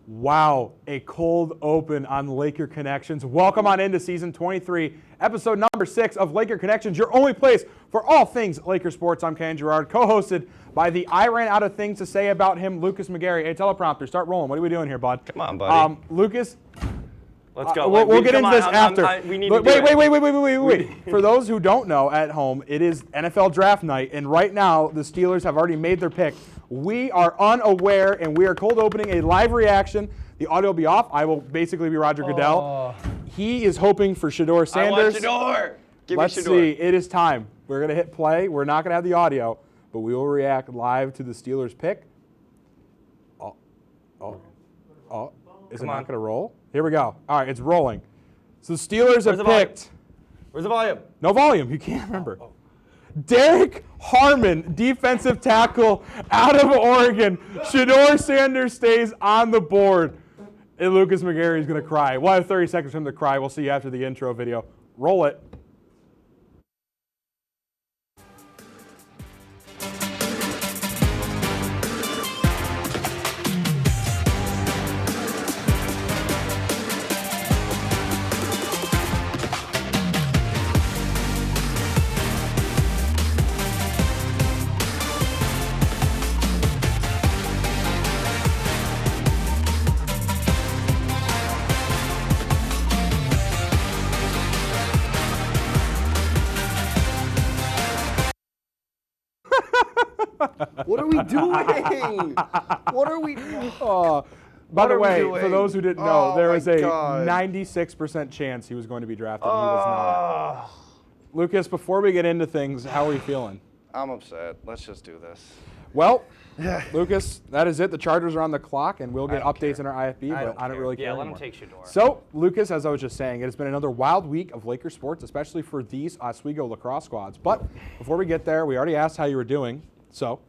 Wow, a cold open on Laker Connections. Welcome on into Season 23, Episode number 6 of Laker Connections, your only place for all things Laker sports. I'm Ken Gerard, co-hosted by the I ran out of things to say about him, Lucas McGarry. Hey, teleprompter, start rolling. What are we doing here, bud? Come on, buddy. Lucas, let's go. We'll get into this after. Wait. For those who don't know at home, it is NFL draft night, and right now the Steelers have already made their pick. We are unaware, and we are cold opening a live reaction. The audio will be off. I will basically be Roger Goodell. He is hoping for Shedeur Sanders. I want Shedeur. Give Let's me Shedeur. see. It is time. We're going to hit play. We're not going to have the audio, but we will react live to the Steelers pick. Is it not going to roll? Here we go. All right, it's rolling. So the Steelers have picked. Where's the volume? No volume. You can't remember. Derek Harmon, defensive tackle out of Oregon. Shedeur Sanders stays on the board. And Lucas McGarry is going to cry. We'll have 30 seconds for him to cry. We'll see you after the intro video. Roll it. What are we doing? What are we doing? By the way, for those who didn't know, there was a 96% chance he was going to be drafted. He was not. Lucas, before we get into things, how are you feeling? I'm upset. Let's just do this. Well, Lucas, that is it. The Chargers are on the clock, and we'll get updates in our IFB, but I don't really care anymore. Let him take Shedeur. So, Lucas, as I was just saying, it has been another wild week of Laker sports, especially for these Oswego lacrosse squads. But before we get there, we already asked how you were doing. So,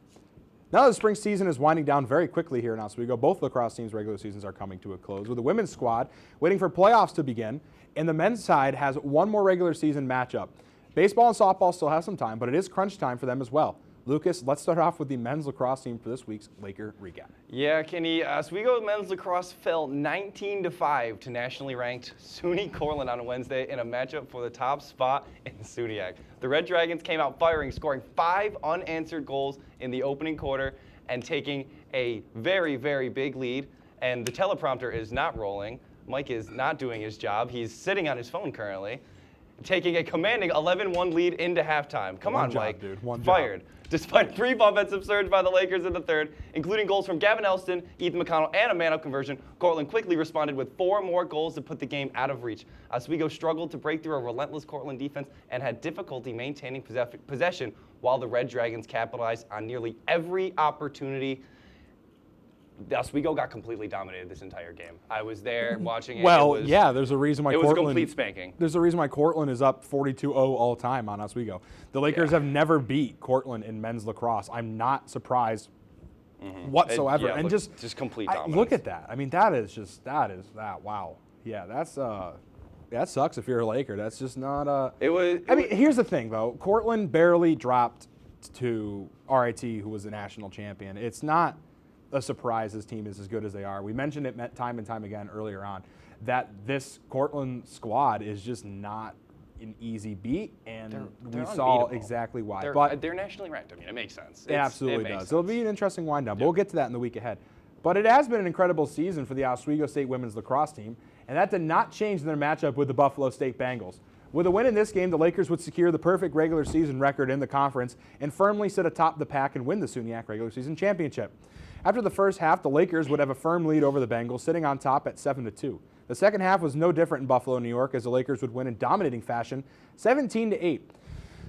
now that the spring season is winding down very quickly here in Oswego, both lacrosse teams' regular seasons are coming to a close, with the women's squad waiting for playoffs to begin, and the men's side has one more regular season matchup. Baseball and softball still have some time, but it is crunch time for them as well. Lucas, let's start off with the men's lacrosse team for this week's Laker recap. Yeah, Kenny, Oswego men's lacrosse fell 19-5 to nationally ranked SUNY Cortland on Wednesday in a matchup for the top spot in SUNYAC. The Red Dragons came out firing, scoring 5 unanswered goals in the opening quarter and taking a very, very big lead. And the teleprompter is not rolling. Mike is not doing his job. He's sitting on his phone currently, taking a commanding 11-1 lead into halftime. Come on, Mike. Dude. One Fired. job. Despite a brief offensive surge by the Lakers in the third, including goals from Gavin Elston, Ethan McConnell, and a man-up conversion, Cortland quickly responded with 4 more goals to put the game out of reach. Oswego struggled to break through a relentless Cortland defense and had difficulty maintaining possession, while the Red Dragons capitalized on nearly every opportunity. Oswego got completely dominated this entire game. I was there watching it. Well, there's a reason why it was a Cortland, complete spanking. There's a reason why Cortland is up 42-0 all time on Oswego. The Lakers have never beat Cortland in men's lacrosse. I'm not surprised whatsoever. And just complete dominance. Look at that. I mean, that is wow. Yeah, that sucks if you're a Laker. That's just not here's the thing though. Cortland barely dropped to RIT, who was the national champion. It's not a surprise this team is as good as they are. We mentioned it time and time again earlier on that this Cortland squad is just not an easy beat, and we saw exactly why. But they're nationally ranked. I mean, it makes sense. It absolutely does. It'll be an interesting wind-down, but we'll get to that in the week ahead. But it has been an incredible season for the Oswego State women's lacrosse team, and that did not change their matchup with the Buffalo State Bengals. With a win in this game, the Lakers would secure the perfect regular season record in the conference and firmly sit atop the pack and win the SUNYAC regular season championship. After the first half, the Lakers would have a firm lead over the Bengals, sitting on top at 7-2. The second half was no different in Buffalo, New York, as the Lakers would win in dominating fashion, 17-8.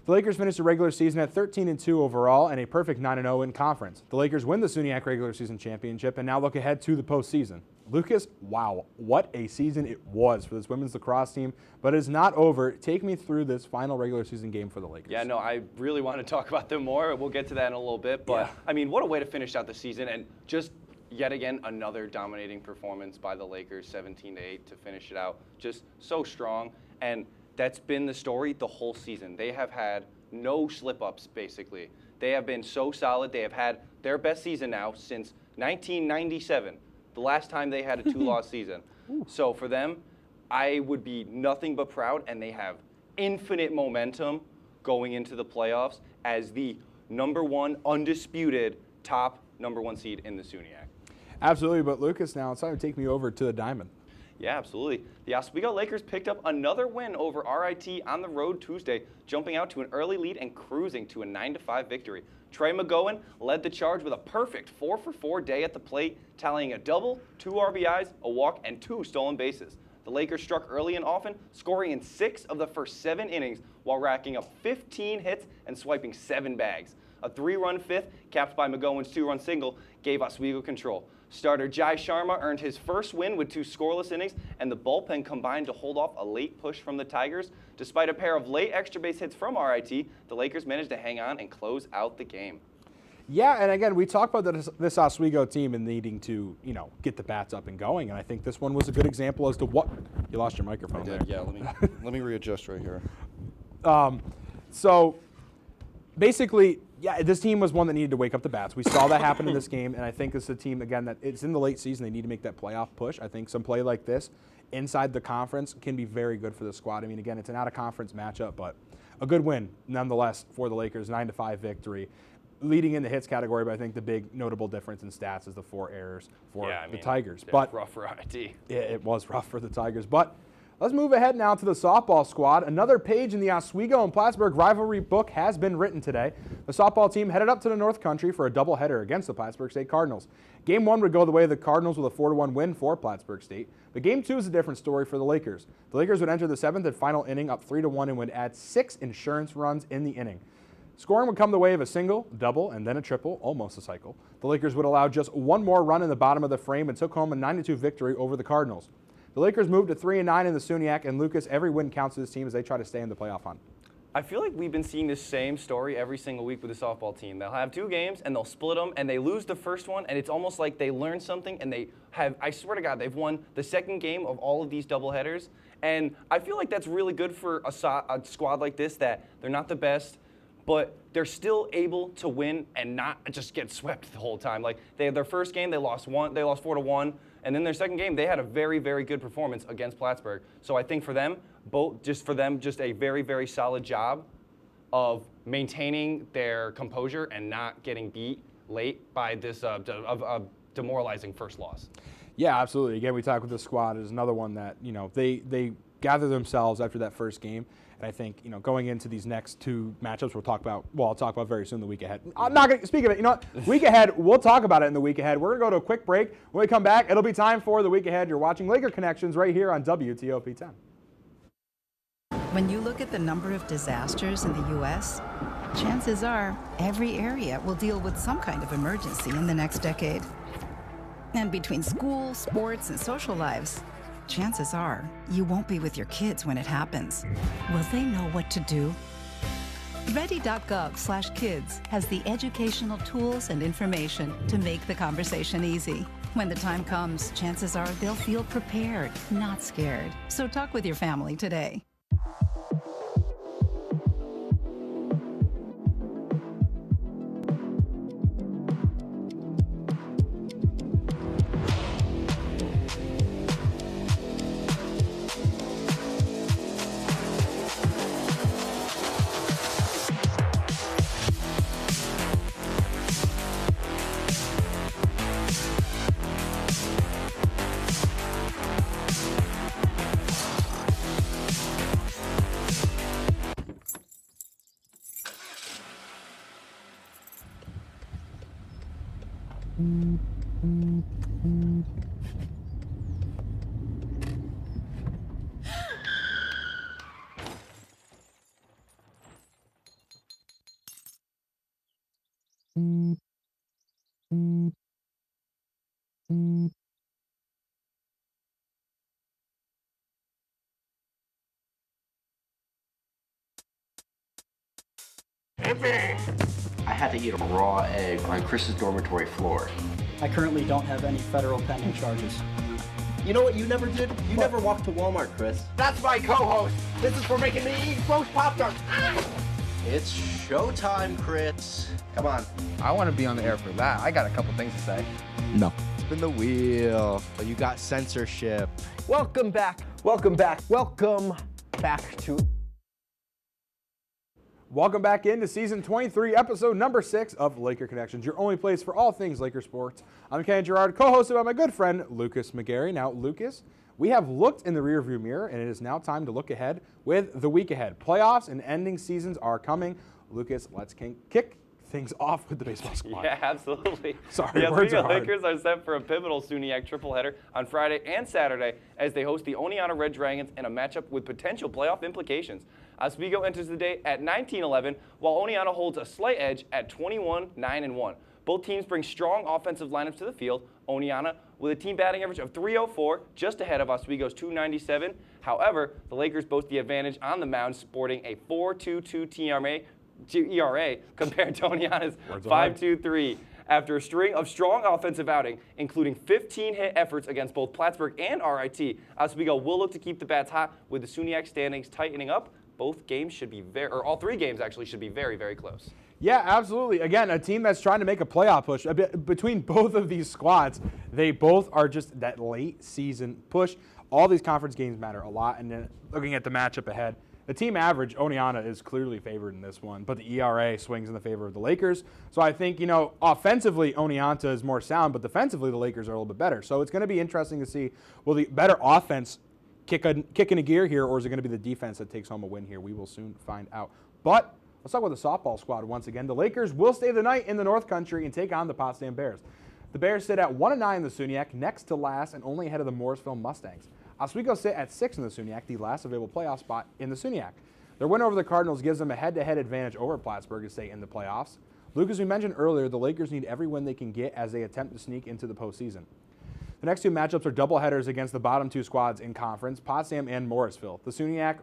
The Lakers finished the regular season at 13-2 overall and a perfect 9-0 in conference. The Lakers win the SUNYAC regular season championship and now look ahead to the postseason. Lucas, wow, what a season it was for this women's lacrosse team, but it's not over. Take me through this final regular season game for the Lakers. Yeah, no, I really want to talk about them more. We'll get to that in a little bit, but I mean, what a way to finish out the season, and just yet again another dominating performance by the Lakers, 17-8 to finish it out. Just so strong, and that's been the story the whole season. They have had no slip-ups, basically. They have been so solid. They have had their best season now since 1997. the last time they had a 2-loss season. So for them, I would be nothing but proud, and they have infinite momentum going into the playoffs as the #1 undisputed top #1 seed in the SUNYAC. Absolutely, but Lucas, now it's time to take me over to the Diamond. Yeah, absolutely. The Oswego Lakers picked up another win over RIT on the road Tuesday, jumping out to an early lead and cruising to a 9-5 victory. Trey McGowan led the charge with a perfect 4-for-4 day at the plate, tallying a double, 2 RBIs, a walk, and 2 stolen bases. The Lakers struck early and often, scoring in 6 of the first 7 innings while racking up 15 hits and swiping 7 bags. A 3-run fifth, capped by McGowan's 2-run single, gave Oswego control. Starter Jai Sharma earned his first win with 2 scoreless innings, and the bullpen combined to hold off a late push from the Tigers. Despite a pair of late extra base hits from RIT, the Lakers managed to hang on and close out the game. Yeah, and again, we talked about this Oswego team and needing to, get the bats up and going, and I think this one was a good example as to what. You lost your microphone. I did. There. Yeah. Let me readjust right here. So basically, yeah, this team was one that needed to wake up the bats. We saw that happen in this game, and I think this is a team, again, that it's in the late season. They need to make that playoff push. I think some play like this inside the conference can be very good for the squad. I mean, again, it's an out-of-conference matchup, but a good win nonetheless for the Lakers, 9-5 victory. Leading in the hits category, but I think the big notable difference in stats is the 4 errors for the Tigers. But rough for RIT. It was rough for the Tigers. But let's move ahead now to the softball squad. Another page in the Oswego and Plattsburgh rivalry book has been written today. The softball team headed up to the North Country for a doubleheader against the Plattsburgh State Cardinals. Game 1 would go the way of the Cardinals with a 4-1 win for Plattsburgh State. But Game 2 is a different story for the Lakers. The Lakers would enter the 7th and final inning up 3-1 and would add 6 insurance runs in the inning. Scoring would come the way of a single, double, and then a triple, almost a cycle. The Lakers would allow just 1 more run in the bottom of the frame and took home a 9-2 victory over the Cardinals. The Lakers moved to 3-9 in the SUNYAC, and Lucas, every win counts to this team as they try to stay in the playoff hunt. I feel like we've been seeing this same story every single week with the softball team. They'll have 2 games, and they'll split them, and they lose the first one, and it's almost like they learned something, and they have, I swear to God, they've won the second game of all of these doubleheaders. And I feel like that's really good for a squad like this, that they're not the best, but they're still able to win and not just get swept the whole time. Like their first game, they lost 4-1, and then their second game, they had a very, very good performance against Plattsburgh. So I think for them, just a very, very solid job of maintaining their composure and not getting beat late by this demoralizing first loss. Yeah, absolutely. Again, we talked with the squad is another one that they gather themselves after that first game. And I think, going into these next 2 matchups I'll talk about very soon the week ahead. I'm not going to speak of it. Week ahead, we'll talk about it in the week ahead. We're going to go to a quick break. When we come back, it'll be time for the week ahead. You're watching Laker Connections right here on WTOP 10. When you look at the number of disasters in the U.S., chances are every area will deal with some kind of emergency in the next decade. And between school, sports, and social lives, chances are you won't be with your kids when it happens. Will they know what to do? Ready.gov/kids has the educational tools and information to make the conversation easy. When the time comes, chances are they'll feel prepared, not scared. So talk with your family today. I had to eat a raw egg on Chris's dormitory floor. I currently don't have any federal pending charges. You know what you never did? You never walked to Walmart, Chris. That's my co-host. This is for making me eat roast Pop-Tarts. It's showtime, Chris. Come on. I want to be on the air for that. I got a couple things to say. No. Spin the wheel. Oh, you got censorship. Welcome back. Welcome back. Welcome back to. Welcome back into season 23, episode number 6 of Laker Connections, your only place for all things Laker sports. I'm Ken Gerard, co-hosted by my good friend Lucas McGarry. Now, Lucas, we have looked in the rearview mirror, and it is now time to look ahead with the week ahead. Playoffs and ending seasons are coming. Lucas, let's kick things off with the baseball squad. Yeah, absolutely. Sorry, the words are hard. Lakers are set for a pivotal SUNYAC tripleheader on Friday and Saturday as they host the Oneonta Red Dragons in a matchup with potential playoff implications. Oswego enters the day at 19-11, while Oneonta holds a slight edge at 21-9-1. Both teams bring strong offensive lineups to the field. Oneonta with a team batting average of .304, just ahead of Oswego's .297. However, the Lakers boast the advantage on the mound, sporting a 4.22 ERA compared to Oneonta's 5.23. After a string of strong offensive outing, including 15 hit efforts against both Plattsburgh and RIT, Oswego will look to keep the bats hot with the SUNYAC standings tightening up. Both games should be all 3 games actually should be very, very close. Yeah, absolutely. Again, a team that's trying to make a playoff push. Between both of these squads, they both are just that late season push. All these conference games matter a lot. And then looking at the matchup ahead, the team average, Oneonta is clearly favored in this one, but the ERA swings in the favor of the Lakers. So I think, offensively, Oneonta is more sound, but defensively, the Lakers are a little bit better. So it's going to be interesting to see, will the better offense kick in a gear here, or is it going to be the defense that takes home a win here? We will soon find out. But let's talk about the softball squad once again. The Lakers will stay the night in the North Country and take on the Potsdam Bears. The Bears sit at 1-9 in the SUNYAC, next to last and only ahead of the Morrisville Mustangs. Oswego sit at 6 in the SUNYAC, the last available playoff spot in the SUNYAC. Their win over the Cardinals gives them a head-to-head advantage over Plattsburgh to stay in the playoffs. Luke, as we mentioned earlier, the Lakers need every win they can get as they attempt to sneak into the postseason. The next 2 matchups are doubleheaders against the bottom 2 squads in conference, Potsdam and Morrisville. The matchup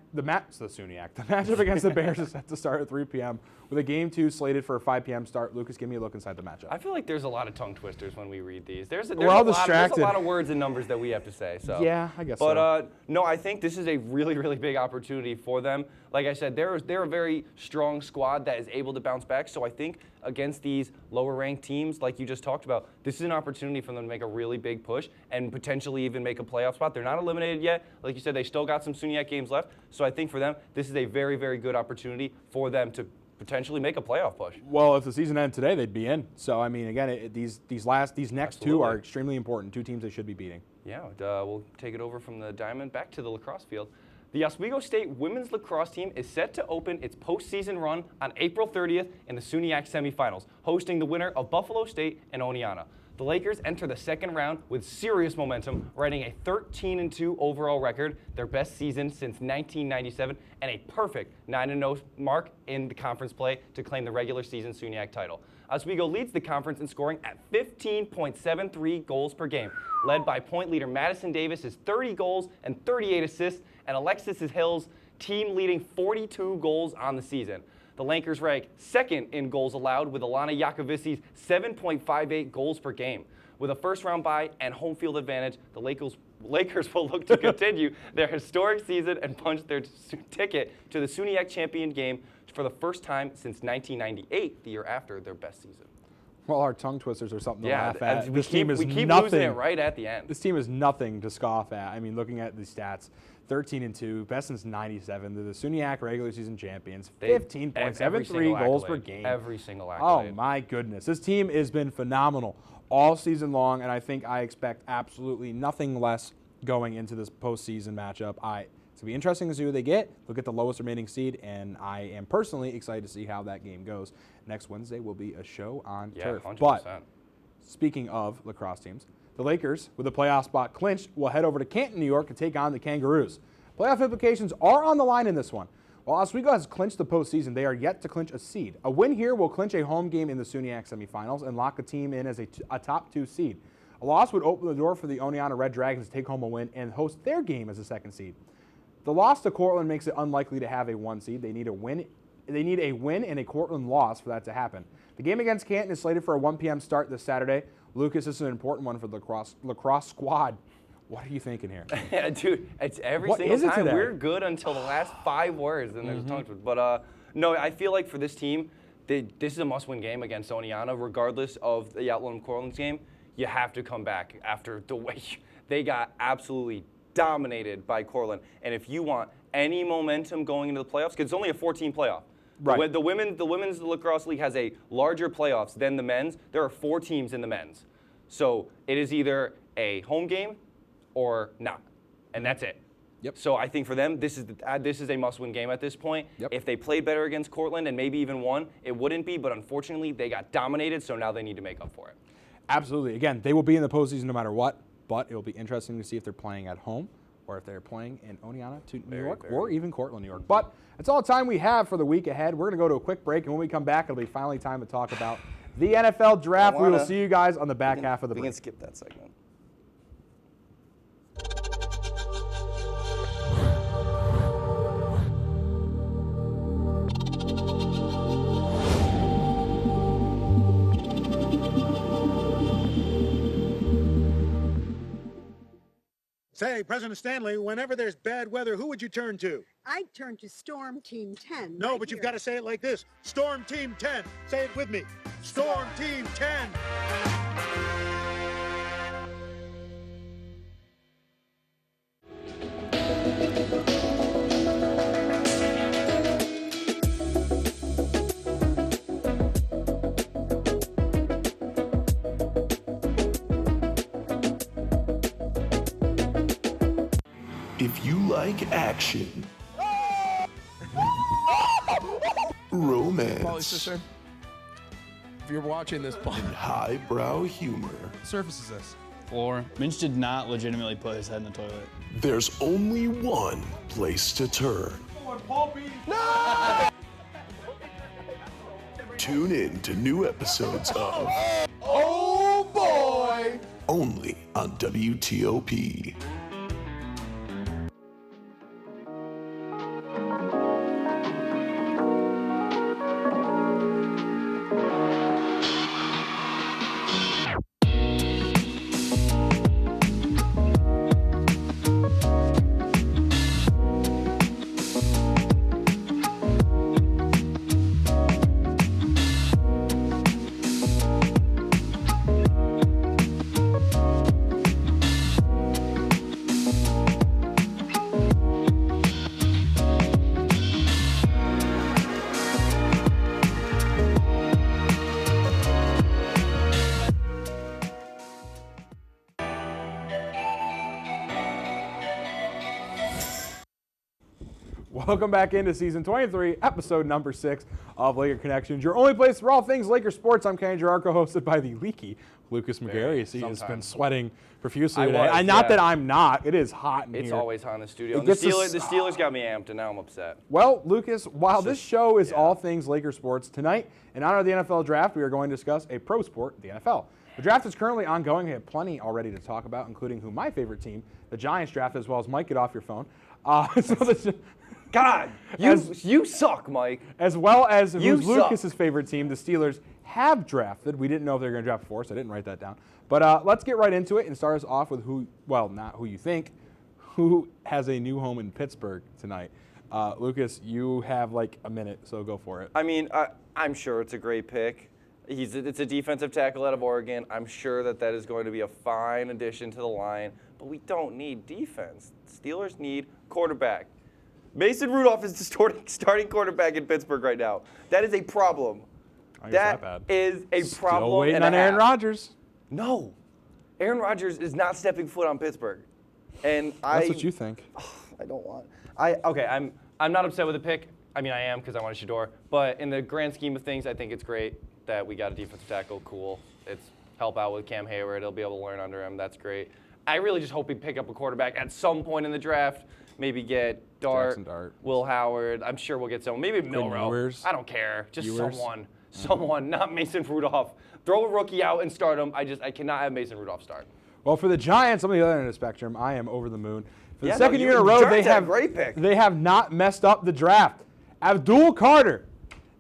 against the Bears is set to start at 3 p.m. with a Game 2 slated for a 5 p.m. start. Lucas, give me a look inside the matchup. I feel like there's a lot of tongue twisters when we read these. There's a lot of words and numbers that we have to say. So yeah, I guess so. No, I think this is a really, really big opportunity for them. Like I said, they're a very strong squad that is able to bounce back. So I think against these lower-ranked teams, like you just talked about, this is an opportunity for them to make a really big push and potentially even make a playoff spot. They're not eliminated yet. Like you said, they still got some SUNYAC games left. So I think for them, this is a very, very good opportunity for them to potentially make a playoff push. Well, if the season ended today, they'd be in. So I mean, again, these next Absolutely. 2 are extremely important. 2 teams they should be beating. Yeah, we'll take it over from the diamond back to the lacrosse field. The Oswego State women's lacrosse team is set to open its postseason run on April 30th in the SUNYAC semifinals, hosting the winner of Buffalo State and Oneonta. The Lakers enter the second round with serious momentum, writing a 13-2 overall record, their best season since 1997, and a perfect 9-0 mark in the conference play to claim the regular season SUNYAC title. Oswego leads the conference in scoring at 15.73 goals per game, led by point leader Madison Davis's 30 goals and 38 assists, and Alexis Hill's team leading 42 goals on the season. The Lakers rank second in goals allowed with Alana Yakovici's 7.58 goals per game. With a first-round bye and home field advantage, the Lakers will look to continue their historic season and punch their ticket to the SUNYAC champion game for the first time since 1998, the year after their best season. Well, our tongue twisters are something to laugh at. We keep losing it right at the end. This team is nothing to scoff at. I mean, looking at the stats, 13-2, best since '97. They're the SUNYAC regular season champions. 15.73 goals per game. Every single accolade. Oh my goodness, this team has been phenomenal all season long, and I expect absolutely nothing less going into this postseason matchup. It's going to be interesting to see who they get. Look at the lowest remaining seed, and I am personally excited to see how that game goes. Next Wednesday will be a show on turf. 100%. But speaking of lacrosse teams, the Lakers, with a playoff spot clinched, will head over to Canton, New York to take on the Kangaroos. Playoff implications are on the line in this one. While Oswego has clinched the postseason, they are yet to clinch a seed. A win here will clinch a home game in the SUNYAC semifinals and lock a team in as a top 2 seed. A loss would open the door for the Oneonta Red Dragons to take home a win and host their game as a 2nd seed. The loss to Cortland makes it unlikely to have a 1 seed. They need a win and a Cortland loss for that to happen. The game against Canton is slated for a 1 p.m. start this Saturday. Lucas, this is an important one for the lacrosse squad. What are you thinking here? Yeah, dude, it's every single time. We're good until the last 5 words, and there's tongue twister. But no, I feel like for this team, this is a must-win game against Oneonta, regardless of the Outland Cortland's game. you have to come back after the way they got absolutely dominated by Cortland. And if you want any momentum going into the playoffs, because it's only a 14 playoff. Right. The women's lacrosse league has a larger playoffs than the men's. There are 4 teams in the men's. So it is either a home game or not, and that's it. Yep. So I think for them, this is a must-win game at this point. Yep. If they played better against Cortland and maybe even won, it wouldn't be. But unfortunately, they got dominated, so now they need to make up for it. Absolutely. Again, they will be in the postseason no matter what, but it will be interesting to see if they're playing at home or if they're playing in Oneonta to New York or even Cortland, New York. But that's all the time we have for the week ahead. We're going to go to a quick break, and when we come back, it'll be finally time to talk about the NFL Draft. We will see you guys on the back half of the break. We can skip that segment. Say, President Stanley, whenever there's bad weather, who would you turn to? I'd turn to Storm Team 10. No, but you've got to say it like this. Storm Team 10. Say it with me. Storm Team 10. If you like action, romance, if you're watching this, and highbrow humor, surface is this? Floor. Minch did not legitimately put his head in the toilet. there's only one place to turn. No! Tune in to new episodes of Oh boy! Only on WTOP. Welcome back into season 23, episode number 6 of Laker Connections, your only place for all things Laker sports. I'm Kenny Jararko, hosted by the leaky Lucas McGarry. He has been sweating profusely today. Not that I'm not. It is hot in here. It's always hot in the studio. And the Steelers got me amped, and now I'm upset. Well, Lucas, while this show is all things Laker sports, tonight, in honor of the NFL Draft, we are going to discuss a pro sport, the NFL. The draft is currently ongoing. We have plenty already to talk about, including who my favorite team, the Giants, drafted, as well as Mike, get off your phone. God, you suck, Mike. As well as who's Lucas's favorite team, the Steelers, have drafted. We didn't know if they were going to draft before, so I didn't write that down. But let's get right into it and start us off with not who you think, who has a new home in Pittsburgh tonight. Lucas, you have like a minute, so go for it. I mean, I'm sure it's a great pick. It's a defensive tackle out of Oregon. I'm sure that is going to be a fine addition to the line, but we don't need defense. Steelers need quarterback. Mason Rudolph is the starting quarterback in Pittsburgh right now. That is a problem. That is a problem. Still waiting on Aaron Rodgers. No. Aaron Rodgers is not stepping foot on Pittsburgh. And That's what you think. I don't want. I'm not upset with the pick. I mean, I am because I wanted Shador. But in the grand scheme of things, I think it's great that we got a defensive tackle. Cool. It's help out with Cam Hayward. He'll be able to learn under him. That's great. I really just hope we pick up a quarterback at some point in the draft. Maybe get Dart, Will Howard. I'm sure we'll get someone. Maybe Milroe. I don't care. Just someone, not Mason Rudolph. Throw a rookie out and start him. I cannot have Mason Rudolph start. Well, for the Giants, on the other end of the spectrum, I am over the moon. For the second year in a row, they have not messed up the draft. Abdul Carter,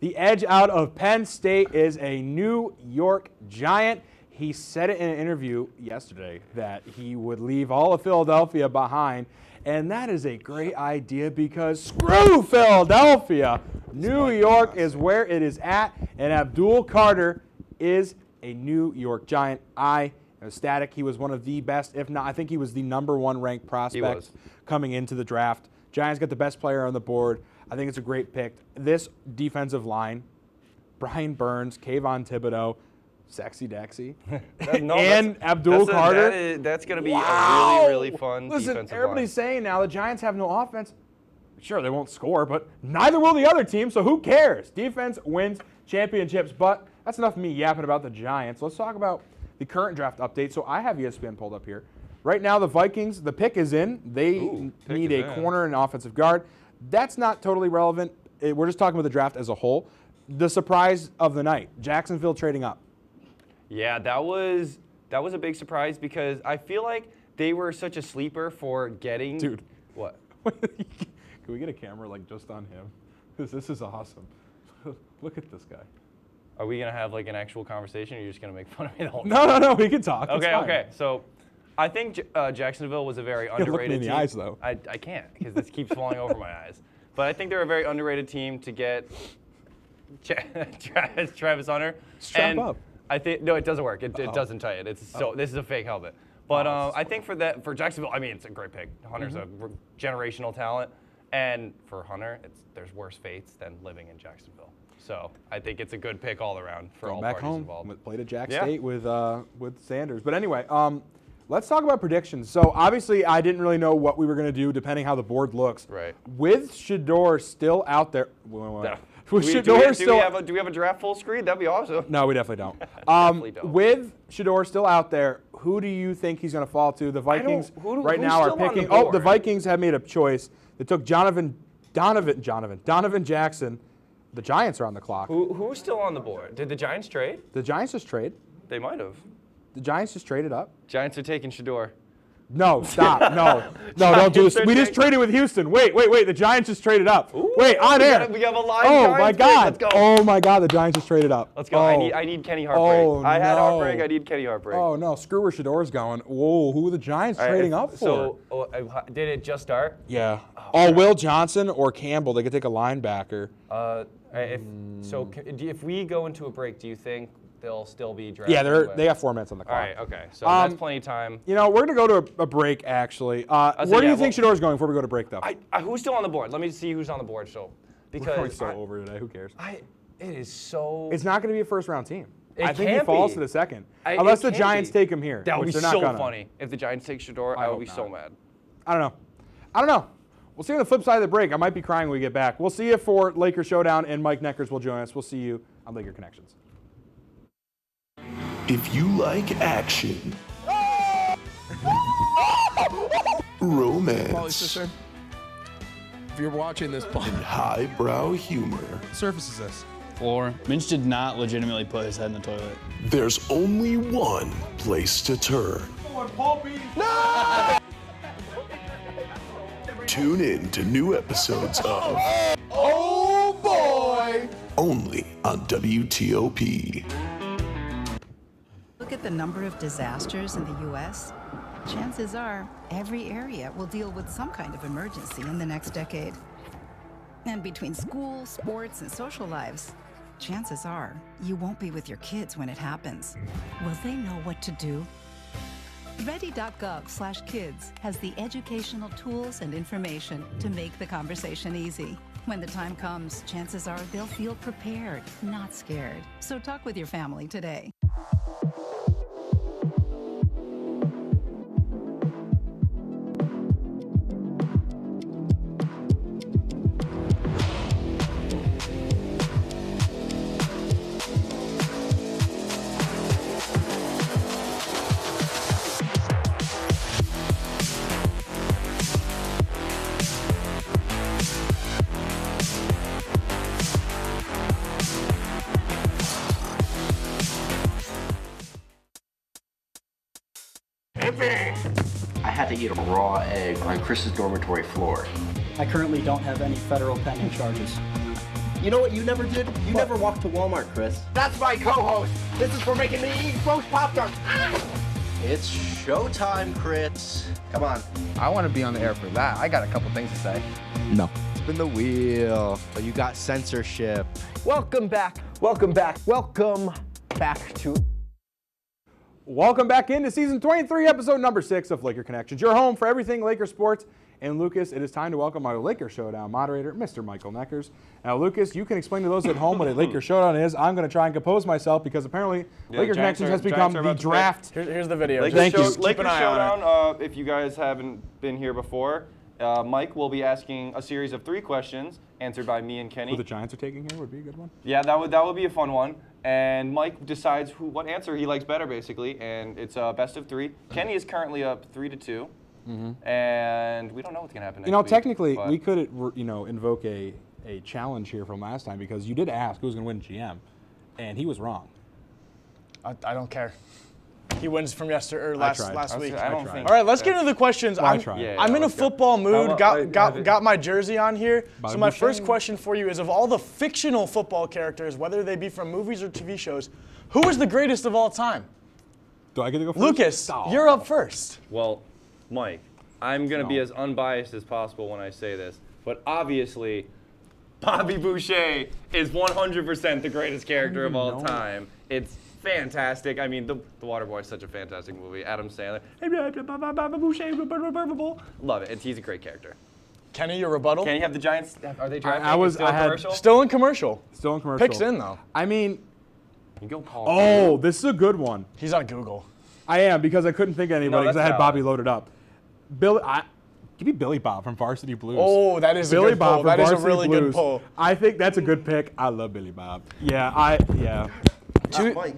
the edge out of Penn State, is a New York Giant. He said it in an interview yesterday that he would leave all of Philadelphia behind. And that is a great idea because screw Philadelphia. New York is where it is at, and Abdul Carter is a New York Giant. I am Static, he was one of the best, if not, I think he was the #1 ranked prospect coming into the draft. Giants got the best player on the board. I think it's a great pick. This defensive line, Brian Burns, Kayvon Thibodeau, Sexy Dexy, and Abdul Carter. That's going to be a really, really fun Listen, defensive everybody's line. saying now the Giants have no offense. Sure, they won't score, but neither will the other team, so who cares? Defense wins championships, but that's enough of me yapping about the Giants. Let's talk about the current draft update. So I have ESPN pulled up here. Right now, the Vikings, the pick is in. They need a corner and offensive guard. That's not totally relevant. We're just talking about the draft as a whole. The surprise of the night, Jacksonville trading up. Yeah, that was a big surprise because I feel like they were such a sleeper for getting. Dude. What? Can we get a camera like just on him? Because this is awesome. Look at this guy. Are we going to have like an actual conversation or are you just going to make fun of me the whole time? No, we can talk. Okay. So I think Jacksonville was a very underrated look me in team. the eyes, though. I can't because this keeps falling over my eyes. But I think they're a very underrated team to get Travis Hunter. Strap up. I think no, it doesn't work. It doesn't tie it. This is a fake helmet. But I think for Jacksonville, I mean, it's a great pick. Hunter's a generational talent, and for Hunter, there's worse fates than living in Jacksonville. So I think it's a good pick all around for all back parties home, involved. played at Jack State with Sanders. But anyway, let's talk about predictions. So obviously, I didn't really know what we were going to do depending how the board looks. Right. With Shedeur still out there. Do we have a draft full screen? That'd be awesome. No, we definitely don't. Definitely don't. With Shedeur still out there, who do you think he's going to fall to? The Vikings right now are picking. The Vikings have made a choice. They took Donovan Jackson. The Giants are on the clock. Who's still on the board? Did the Giants trade? The Giants just trade. They might have. The Giants just traded up. Giants are taking Shedeur. No, stop. No, don't do this. We just traded with Houston. Wait. The Giants just traded up. Wait, on air. We have a live Oh, Giants my pick. God. Let's go. Oh, my God. The Giants just traded up. Let's go. Oh. I need Kenny Heartbreak. Oh, I had no. Heartbreak. I need Kenny Heartbreak. Oh, no. Screw where Shedor's going. Whoa, who are the Giants trading up for? So, did it just start? Yeah. Will Johnson or Campbell. They could take a linebacker. If we go into a break, do you think they'll still be drafting? Yeah, they have 4 minutes on the clock. All right, okay. So that's plenty of time. You know, we're going to go to a break, actually. Where do you think Shedor's going before we go to break, though? Who's still on the board? Let me see who's on the board. We're going so over today. Who cares? It is so... It's not going to be a first-round team. I think he falls to the second. Unless the Giants take him here. That would be so funny. If the Giants take Shedeur, I would be so mad. I don't know. We'll see on the flip side of the break. I might be crying when we get back. We'll see you for Lakers Showdown, and Mike Neckers will join us. We'll see you on Laker Connections. If you like action, romance, if you're watching this, and highbrow humor, Surface is this. Floor. Minch did not legitimately put his head in the toilet. there's only one place to turn. No! Tune in to new episodes of Oh boy! only on WTOP. Look at the number of disasters in the U.S. Chances are every area will deal with some kind of emergency in the next decade. And between school, sports, and social lives, chances are you won't be with your kids when it happens. Will they know what to do? Ready.gov/kids has the educational tools and information to make the conversation easy. When the time comes, chances are they'll feel prepared, not scared. So talk with your family today. I had to eat a raw egg on Chris's dormitory floor. I currently don't have any federal pending charges. You know what you never did? You never walked to Walmart, Chris. That's my co-host. This is for making me eat roast Pop-Tarts. It's showtime, Crits. Come on. I want to be on the air for that. I got a couple things to say. No. Spin the wheel. But you got censorship. Welcome back. Welcome back. Welcome back to... Welcome back into season 23, episode number 6 of Laker Connections, your home for everything Laker sports. And Lucas, it is time to welcome our Laker Showdown moderator, Mr. Michael Neckers. Now, Lucas, you can explain to those at home what a Laker Showdown is. I'm going to try and compose myself because apparently Laker Connections has become the draft. Here's the video. Laker Showdown, if you guys haven't been here before, Mike will be asking a series of 3 questions answered by me and Kenny. Who the Giants are taking here would be a good one. Yeah, that would be a fun one. And Mike decides what answer he likes better, basically, and it's a best of 3. Kenny is currently up 3-2, and we don't know what's gonna happen next week. Technically, we could, invoke a challenge here from last time because you did ask who's gonna win GM, and he was wrong. I don't care. He wins from last week. I don't think. All right, let's get into the questions. I'm in a football mood. Got my jersey on here. So my first question for you is: of all the fictional football characters, whether they be from movies or TV shows, who is the greatest of all time? Do I get to go first? Lucas, you're up first. Well, Mike, I'm gonna be as unbiased as possible when I say this, but obviously, Bobby Boucher is 100% the greatest character of all time. It's fantastic. I mean, The Waterboy is such a fantastic movie. Adam Sandler. Love it. He's a great character. Kenny, your rebuttal? Can you have the Giants? Are they drafting? Still in commercial. Still in commercial. Picks in, though. I mean, you go Paul. Oh, this is a good one. He's on Google. I am, because I couldn't think of anybody because I had Bobby loaded up. Give me Billy Bob from Varsity Blues. Oh, that is Billy a good Bob pull. That is a really Blues. good pull. I think that's a good pick. I love Billy Bob. Yeah.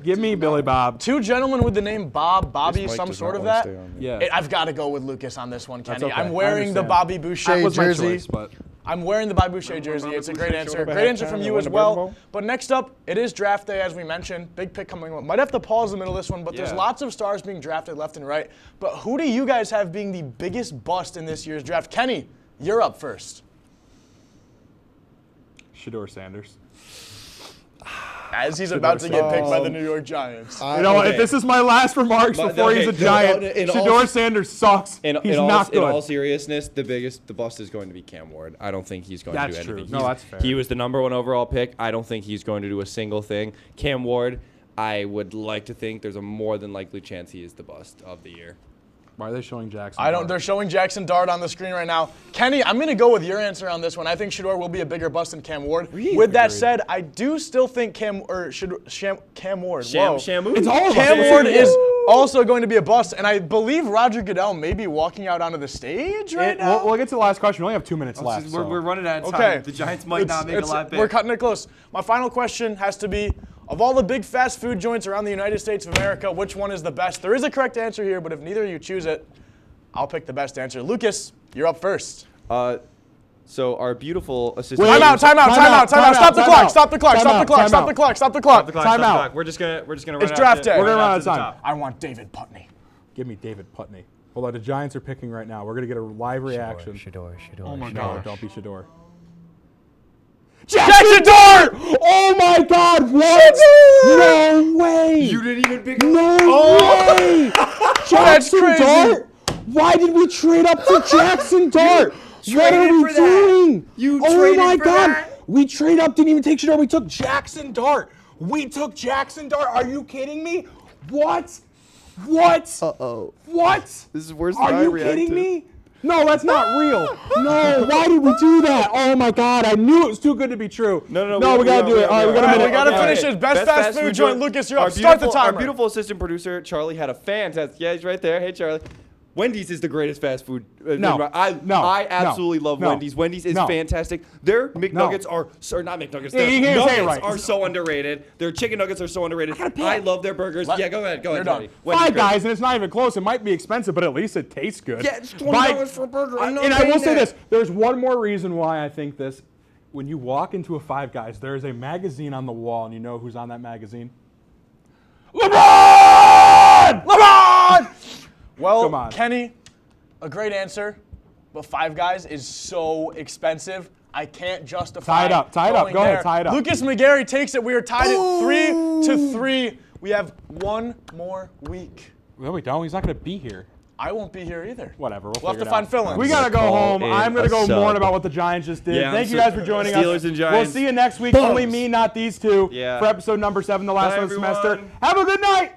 Give me Billy Bob. 2 gentlemen with the name Bobby, some sort of that. Yeah. I've got to go with Lucas on this one, Kenny. Okay. I'm wearing the Bobby Boucher jersey. Choice, but I'm wearing the Bobby Boucher jersey. It's a great answer. Great answer from you as well. But next up, it is draft day, as we mentioned. Big pick coming up. Might have to pause in the middle of this one, but there's lots of stars being drafted left and right. But who do you guys have being the biggest bust in this year's draft? Kenny, you're up first. Shedeur Sanders. As he's about to get picked by the New York Giants. If this is my last remarks before he's a Giant, Shedeur Sanders sucks. He's not good. In all seriousness, the bust is going to be Cam Ward. I don't think he's going to do anything. That's true. No, that's fair. He was the #1 overall pick. I don't think he's going to do a single thing. Cam Ward, I would like to think there's a more than likely chance he is the bust of the year. Why are they showing Jackson? They're showing Jackson Dart on the screen right now. Kenny, I'm going to go with your answer on this one. I think Shedeur will be a bigger bust than Cam Ward. Really? With that said, I do still think Cam Ward. Shamu? Cam Ward is also going to be a bust, and I believe Roger Goodell may be walking out onto the stage right now. We'll get to the last question. We only have 2 minutes left. We're running out of time. Okay. The Giants might not make a lot big. We're cutting it close. My final question has to be, of all the big fast food joints around the United States of America, which one is the best? There is a correct answer here, but if neither of you choose it, I'll pick the best answer. Lucas, you're up first. So our beautiful assistant. Time out. Stop the clock. Time out. We're just gonna run It's draft day. We're gonna run out of time. I want David Putney. Give me David Putney. Hold on, the Giants are picking right now. We're gonna get a live reaction. Shedeur. Oh my God! Don't be Shedeur. Jackson Dart! Oh my God! What? No way! You didn't even pick him. No way! Jackson Dart? Why did we trade up for Jackson Dart? What are we doing? Oh my God! We trade up, didn't even take Shedeur. We took Jackson Dart. Are you kidding me? What? Uh-oh. What? This is worse than Are I you reacted. kidding me? No, that's not real. No, why did we do that? Oh my God, I knew it was too good to be true. No, we gotta do it. All right, we got a minute. We gotta finish this. Best fast food joint. Lucas, you're up. Start the timer. Our beautiful assistant producer, Charlie, had a fantastic. Yeah, he's right there. Hey, Charlie. Wendy's is the greatest fast food. I absolutely love Wendy's. Wendy's is fantastic. Their McNuggets are not McNuggets. Their nuggets are so underrated. Their chicken nuggets are so underrated. I love their burgers. Yeah, go ahead, Tony. Five Guys, and it's not even close. It might be expensive, but at least it tastes good. Yeah, it's $20 for a burger. And I will say this: there's one more reason why I think this. When you walk into a Five Guys, there is a magazine on the wall, and you know who's on that magazine? LeBron! Well, Kenny, a great answer, but Five Guys is so expensive. I can't justify it. Tie it up. Go ahead, tie it up. Lucas McGarry takes it. We are tied at 3-3. We have one more week. No, we don't. He's not going to be here. I won't be here either. Whatever. We'll have to find fill-ins. We got to go home. I'm going to go mourn about what the Giants just did. Yeah, Thank you guys for joining us. Steelers and Giants. We'll see you next week. Only me, not these two, for episode number 7, the last one of the semester. Have a good night.